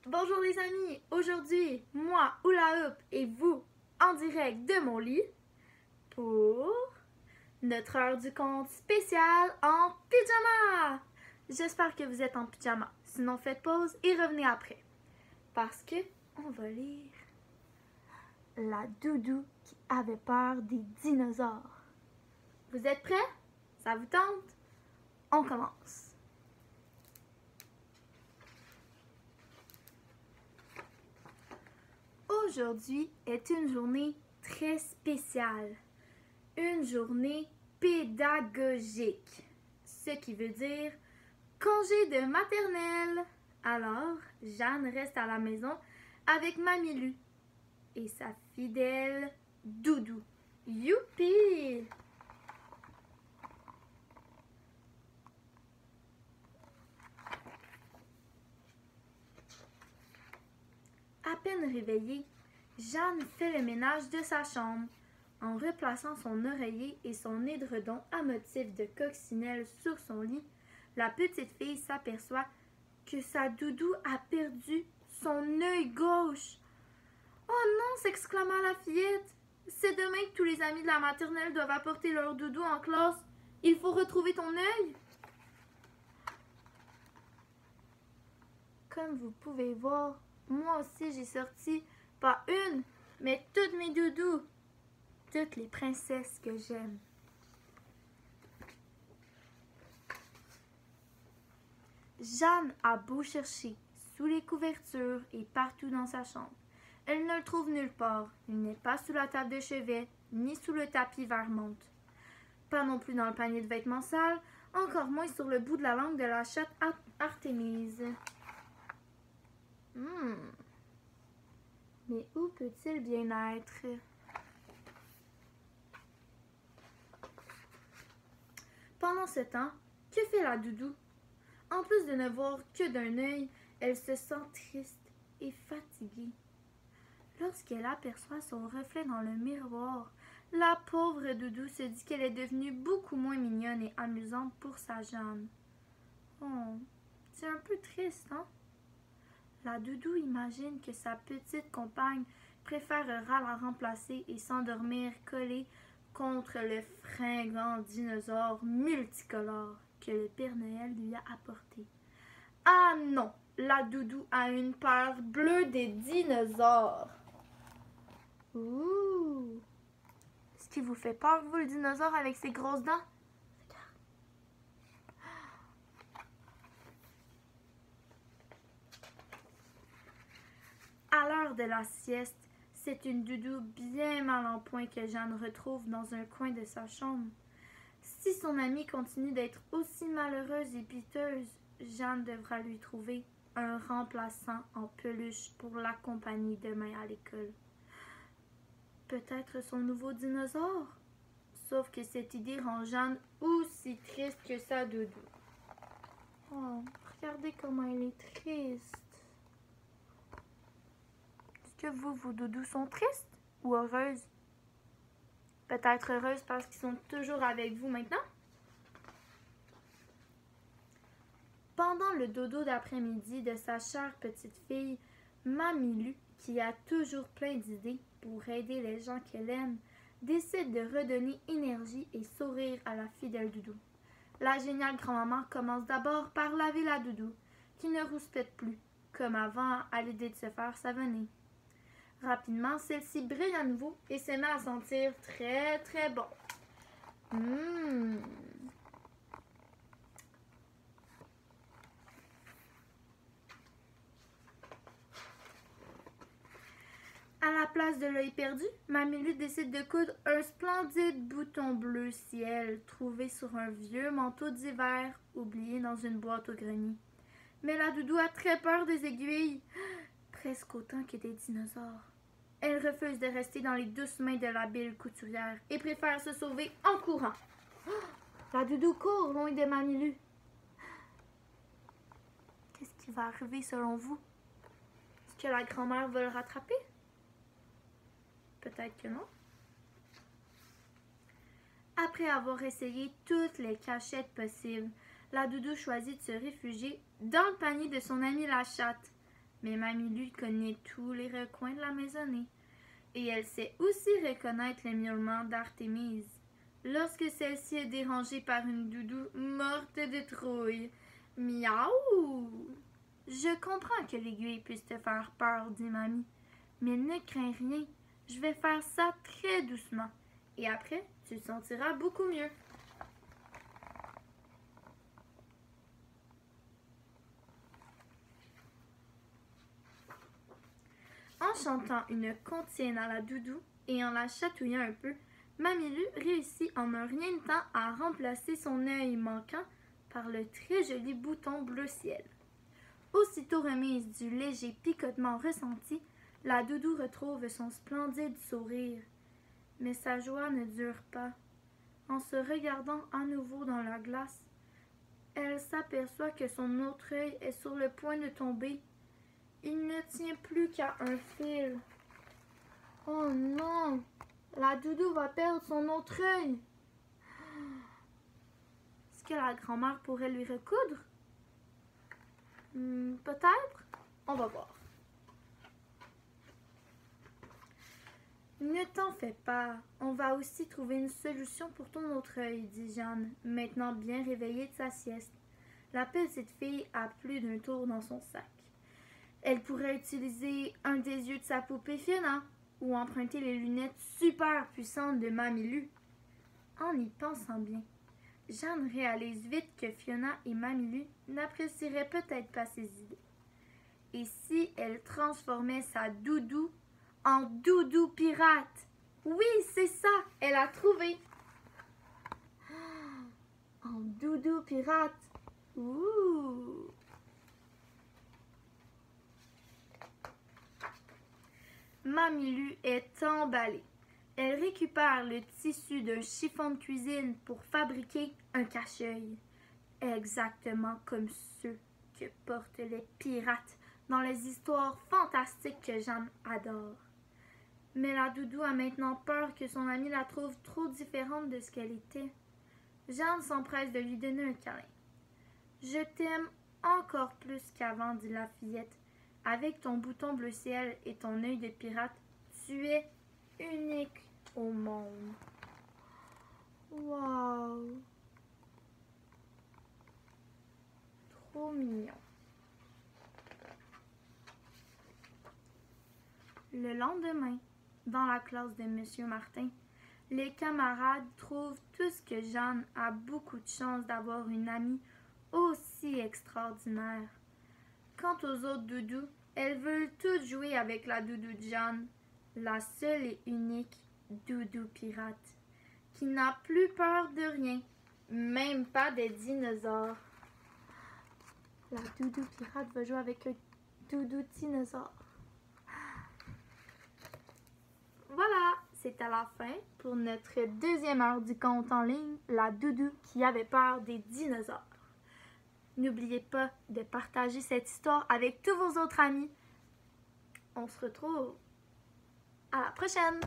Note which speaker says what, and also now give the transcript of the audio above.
Speaker 1: Bonjour les amis, aujourd'hui, moi, Hula Hoop et vous, en direct de mon lit, pour notre heure du conte spécial en pyjama. J'espère que vous êtes en pyjama, sinon faites pause et revenez après. Parce que on va lire La Doudou qui avait peur des dinosaures. Vous êtes prêts? Ça vous tente? On commence. Aujourd'hui est une journée très spéciale, une journée pédagogique, ce qui veut dire congé de maternelle. Alors, Jeanne reste à la maison avec Mamie Lu et sa fidèle Doudou. Youpi! À peine réveillée, Jeanne fait le ménage de sa chambre. En replaçant son oreiller et son édredon à motif de coccinelle sur son lit, la petite fille s'aperçoit que sa Doudou a perdu son œil gauche. « Oh non !» s'exclama la fillette. « C'est demain que tous les amis de la maternelle doivent apporter leur Doudou en classe. Il faut retrouver ton œil. » Comme vous pouvez voir, moi aussi j'ai sorti pas une, mais toutes mes doudous, toutes les princesses que j'aime. Jeanne a beau chercher sous les couvertures et partout dans sa chambre. Elle ne le trouve nulle part. Il n'est pas sous la table de chevet, ni sous le tapis vermente. Pas non plus dans le panier de vêtements sales, encore moins sur le bout de la langue de la chatte Artémise. Mais où peut-il bien être? Pendant ce temps, que fait la Doudou? En plus de ne voir que d'un œil, elle se sent triste et fatiguée. Lorsqu'elle aperçoit son reflet dans le miroir, la pauvre Doudou se dit qu'elle est devenue beaucoup moins mignonne et amusante pour sa Jeanne. Oh, c'est un peu triste, hein? La Doudou imagine que sa petite compagne préférera la remplacer et s'endormir collée contre le fringant dinosaure multicolore que le Père Noël lui a apporté. Ah non! La Doudou a une peur bleue des dinosaures. Ouh! Est-ce qu'il vous fait peur, vous, le dinosaure avec ses grosses dents? À l'heure de la sieste, c'est une Doudou bien mal en point que Jeanne retrouve dans un coin de sa chambre. Si son amie continue d'être aussi malheureuse et piteuse, Jeanne devra lui trouver un remplaçant en peluche pour l'accompagner demain à l'école. Peut-être son nouveau dinosaure? Sauf que cette idée rend Jeanne aussi triste que sa Doudou. Oh, regardez comment elle est triste. Est-ce que vos doudous sont tristes ou heureuses? Peut-être heureuses parce qu'ils sont toujours avec vous maintenant? Pendant le dodo d'après-midi de sa chère petite fille, Mamie Lu, qui a toujours plein d'idées pour aider les gens qu'elle aime, décide de redonner énergie et sourire à la fidèle Doudou. La géniale grand-maman commence d'abord par laver la Doudou, qui ne rouspète plus, comme avant à l'idée de se faire savonner. Rapidement, celle-ci brille à nouveau et se met à sentir très très bon. À la place de l'œil perdu, Mamie Lu décide de coudre un splendide bouton bleu ciel trouvé sur un vieux manteau d'hiver oublié dans une boîte au grenier. Mais la Doudou a très peur des aiguilles, presque autant que des dinosaures. Elle refuse de rester dans les douces mains de l'habile couturière et préfère se sauver en courant. La Doudou court loin de Mamie Lu. Qu'est-ce qui va arriver selon vous? Est-ce que la grand-mère va le rattraper? Peut-être que non. Après avoir essayé toutes les cachettes possibles, la Doudou choisit de se réfugier dans le panier de son amie la chatte. Mais Mamie Lu connaît tous les recoins de la maisonnée. Et elle sait aussi reconnaître les miaulements d'Artémise lorsque celle-ci est dérangée par une doudou morte de trouille. Miaou! Je comprends que l'aiguille puisse te faire peur, dit Mamie. Mais ne crains rien, je vais faire ça très doucement. Et après, tu te sentiras beaucoup mieux. En chantant une comptine à la doudou et en la chatouillant un peu, Mamie Lu réussit en un rien de temps à remplacer son œil manquant par le très joli bouton bleu ciel. Aussitôt remise du léger picotement ressenti, la doudou retrouve son splendide sourire. Mais sa joie ne dure pas. En se regardant à nouveau dans la glace, elle s'aperçoit que son autre œil est sur le point de tomber. Il ne tient plus qu'à un fil. Oh non! La doudou va perdre son autre œil. Est-ce que la grand-mère pourrait lui recoudre? Peut-être? On va voir. Ne t'en fais pas, on va aussi trouver une solution pour ton autre œil, dit Jeanne, maintenant bien réveillée de sa sieste. La petite fille a plus d'un tour dans son sac. Elle pourrait utiliser un des yeux de sa poupée Fiona ou emprunter les lunettes super puissantes de Mamie Lu. En y pensant bien, Jeanne réalise vite que Fiona et Mamie Lu n'apprécieraient peut-être pas ses idées. Et si elle transformait sa doudou en doudou pirate? Oui, c'est ça, elle a trouvé. En doudou pirate. Ouh! Mamie Lu est emballée. Elle récupère le tissu d'un chiffon de cuisine pour fabriquer un cache-œil, exactement comme ceux que portent les pirates dans les histoires fantastiques que Jeanne adore. Mais la doudou a maintenant peur que son amie la trouve trop différente de ce qu'elle était. Jeanne s'empresse de lui donner un câlin. « Je t'aime encore plus qu'avant, dit la fillette. Avec ton bouton bleu ciel et ton œil de pirate, tu es unique au monde. » Wow! Trop mignon. Le lendemain, dans la classe de Monsieur Martin, les camarades trouvent tous que Jeanne a beaucoup de chance d'avoir une amie aussi extraordinaire. Quant aux autres doudous, elles veulent toutes jouer avec la doudou de Jeanne, la seule et unique doudou pirate, qui n'a plus peur de rien, même pas des dinosaures. La doudou pirate va jouer avec un doudou dinosaure. Voilà, c'est à la fin pour notre deuxième heure du conte en ligne, la doudou qui avait peur des dinosaures. N'oubliez pas de partager cette histoire avec tous vos autres amis. On se retrouve à la prochaine!